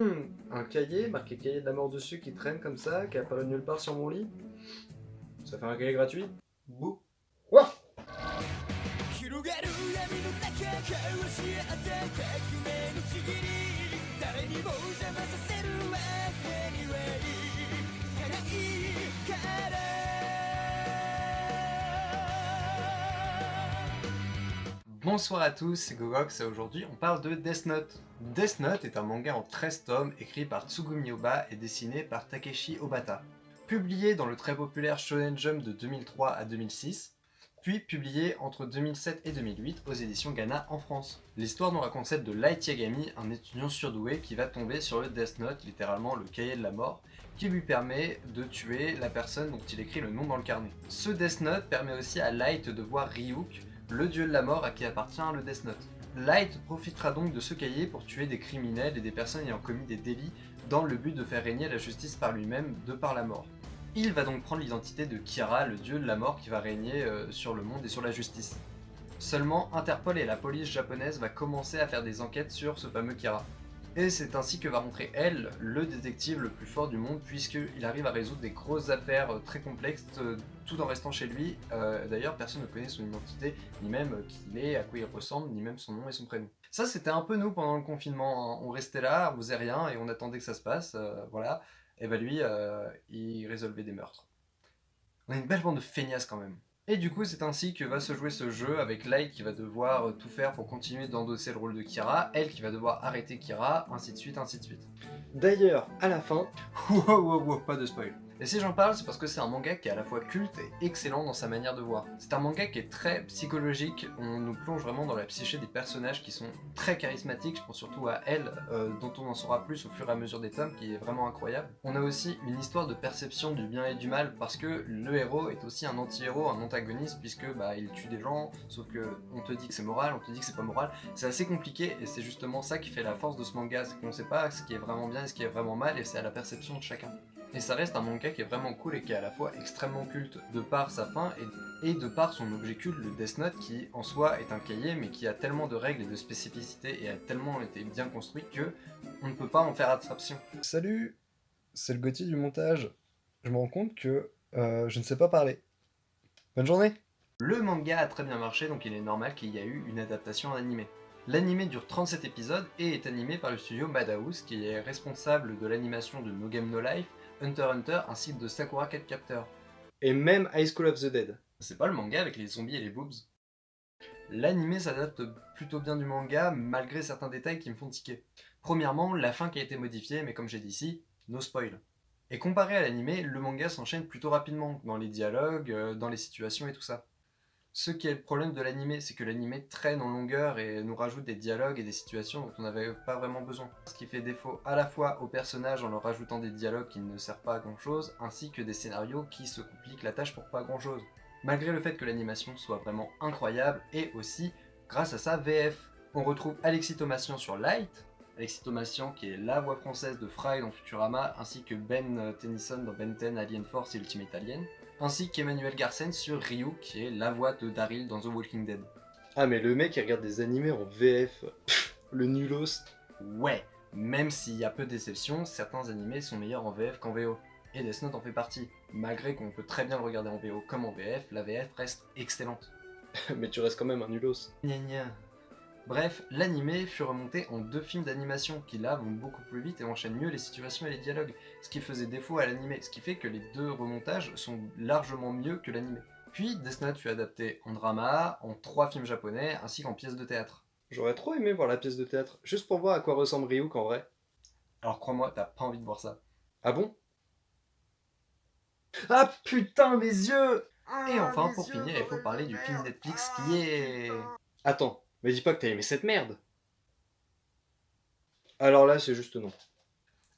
Un cahier, marqué cahier de la mort dessus, qui traîne comme ça, qui apparaît nulle part sur mon lit. Ça fait un cahier gratuit. Bouh. Ouah. 広がる闇の中交わし合った革命のちぎり誰にも邪魔させるわけにはいかないから Bonsoir à tous, c'est Gogox et aujourd'hui on parle de Death Note. Death Note est un manga en 13 tomes écrit par Tsugumi Ohba et dessiné par Takeshi Obata. Publié dans le très populaire Shonen Jump de 2003 à 2006, puis publié entre 2007 et 2008 aux éditions Gana en France. L'histoire nous raconte celle de Light Yagami, un étudiant surdoué qui va tomber sur le Death Note, littéralement le cahier de la mort, qui lui permet de tuer la personne dont il écrit le nom dans le carnet. Ce Death Note permet aussi à Light de voir Ryuk, le dieu de la mort à qui appartient le Death Note. Light profitera donc de ce cahier pour tuer des criminels et des personnes ayant commis des délits dans le but de faire régner la justice par lui-même de par la mort. Il va donc prendre l'identité de Kira, le dieu de la mort qui va régner sur le monde et sur la justice. Seulement, Interpol et la police japonaise va commencer à faire des enquêtes sur ce fameux Kira. Et c'est ainsi que va rentrer elle, le détective le plus fort du monde, puisqu'il arrive à résoudre des grosses affaires très complexes tout en restant chez lui. D'ailleurs, personne ne connaît son identité, ni même qui il est, à quoi il ressemble, ni même son nom et son prénom. Ça, c'était un peu nous pendant le confinement, hein. On restait là, on faisait rien et on attendait que ça se passe, voilà. Et bah lui, il résolvait des meurtres. On a une belle bande de feignasses quand même. Et du coup, c'est ainsi que va se jouer ce jeu avec Light qui va devoir tout faire pour continuer d'endosser le rôle de Kira, elle qui va devoir arrêter Kira, ainsi de suite, ainsi de suite. D'ailleurs, à la fin, Wow, pas de spoil. Et si j'en parle, c'est parce que c'est un manga qui est à la fois culte et excellent dans sa manière de voir. C'est un manga qui est très psychologique, on nous plonge vraiment dans la psyché des personnages qui sont très charismatiques, je pense surtout à elle, dont on en saura plus au fur et à mesure des tomes, qui est vraiment incroyable. On a aussi une histoire de perception du bien et du mal, parce que le héros est aussi un anti-héros, un antagoniste, puisque il tue des gens, sauf que on te dit que c'est moral, on te dit que c'est pas moral. C'est assez compliqué, et c'est justement ça qui fait la force de ce manga, c'est qu'on sait pas ce qui est vraiment bien et ce qui est vraiment mal, et c'est à la perception de chacun. Et ça reste un manga qui est vraiment cool et qui est à la fois extrêmement culte de par sa fin et de par son objet culte, le Death Note, qui en soi est un cahier mais qui a tellement de règles et de spécificités et a tellement été bien construit que on ne peut pas en faire abstraction. salut, c'est le Gauthier du montage. Je me rends compte que je ne sais pas parler. Bonne journée. Le manga a très bien marché donc il est normal qu'il y ait eu une adaptation en animé. L'animé dure 37 épisodes et est animé par le studio Madhouse qui est responsable de l'animation de No Game No Life, Hunter x Hunter ainsi que de Sakura Card Captor. Et même High School of the Dead. C'est pas le manga avec les zombies et les boobs. L'animé s'adapte plutôt bien du manga malgré certains détails qui me font tiquer. Premièrement, la fin qui a été modifiée, mais comme j'ai dit ici, no spoil. Et comparé à l'animé, le manga s'enchaîne plutôt rapidement dans les dialogues, dans les situations et tout ça. Ce qui est le problème de l'animé, c'est que l'animé traîne en longueur et nous rajoute des dialogues et des situations dont on n'avait pas vraiment besoin. Ce qui fait défaut à la fois aux personnages en leur rajoutant des dialogues qui ne servent pas à grand chose, ainsi que des scénarios qui se compliquent la tâche pour pas grand chose. Malgré le fait que l'animation soit vraiment incroyable et aussi grâce à sa VF. On retrouve Alexis Thomasian sur Light, Alexis Thomasian qui est la voix française de Fry dans Futurama, ainsi que Ben Tennyson dans Ben 10, Alien Force et Ultimate Alien, ainsi qu'Emmanuel Garcen sur Ryu, qui est la voix de Daryl dans The Walking Dead. Ah mais le mec il regarde des animés en VF, le nulos. Ouais, même s'il y a peu d'exceptions, certains animés sont meilleurs en VF qu'en VO. Et Death Note en fait partie. Malgré qu'on peut très bien le regarder en VO comme en VF, la VF reste excellente. Mais tu restes quand même un nulos. Gna gna. Bref, l'animé fut remonté en 2 films d'animation qui là vont beaucoup plus vite et enchaînent mieux les situations et les dialogues, ce qui faisait défaut à l'animé, ce qui fait que les 2 remontages sont largement mieux que l'animé. Puis Death Note fut adapté en drama, en 3 films japonais, ainsi qu'en pièces de théâtre. J'aurais trop aimé voir la pièce de théâtre, juste pour voir à quoi ressemble Ryuk en vrai. Alors crois-moi, t'as pas envie de voir ça. Ah bon? Ah putain, mes yeux! Et enfin, pour finir, il faut parler du film Netflix qui est... Attends, mais dis pas que t'as aimé cette merde. Alors là c'est juste non.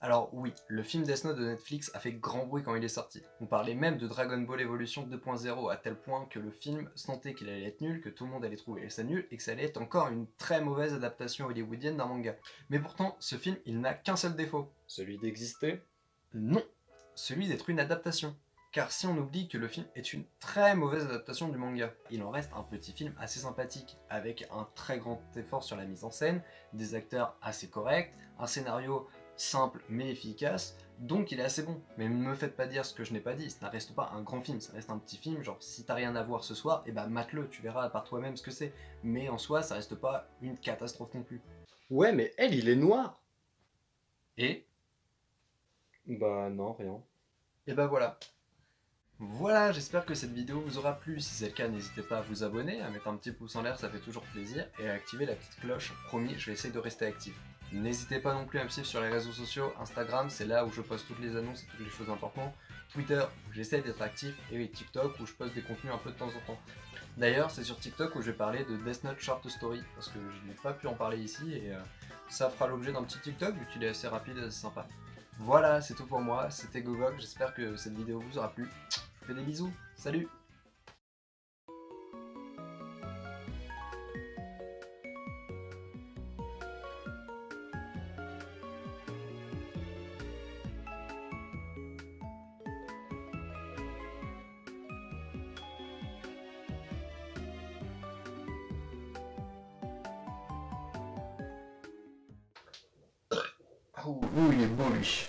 Alors oui, le film Death Note de Netflix a fait grand bruit quand il est sorti. On parlait même de Dragon Ball Evolution 2.0 à tel point que le film sentait qu'il allait être nul, que tout le monde allait trouver ça nul et que ça allait être encore une très mauvaise adaptation hollywoodienne d'un manga. Mais pourtant, ce film, il n'a qu'un seul défaut. Celui d'exister? Non, celui d'être une adaptation. Car si on oublie que le film est une très mauvaise adaptation du manga, il en reste un petit film assez sympathique, avec un très grand effort sur la mise en scène, des acteurs assez corrects, un scénario simple mais efficace, donc il est assez bon. Mais ne me faites pas dire ce que je n'ai pas dit, ça ne reste pas un grand film, ça reste un petit film, genre si t'as rien à voir ce soir, et bah mate-le, tu verras par toi-même ce que c'est. Mais en soi, ça reste pas une catastrophe non plus. Ouais, mais elle, il est noir. Et Bah non, rien. Et bah voilà. Voilà, j'espère que cette vidéo vous aura plu. Si c'est le cas, n'hésitez pas à vous abonner, à mettre un petit pouce en l'air, ça fait toujours plaisir, et à activer la petite cloche. Promis, je vais essayer de rester actif. N'hésitez pas non plus à me suivre sur les réseaux sociaux. Instagram, c'est là où je poste toutes les annonces et toutes les choses importantes. Twitter, où j'essaie d'être actif, et oui, TikTok, où je poste des contenus un peu de temps en temps. D'ailleurs, c'est sur TikTok où je vais parler de Death Note Short Story, parce que je n'ai pas pu en parler ici, et ça fera l'objet d'un petit TikTok, vu qu'il est assez rapide et assez sympa. Voilà, c'est tout pour moi, c'était Gogok, j'espère que cette vidéo vous aura plu. Je vous fais des bisous, salut! Oh, il est beau lui.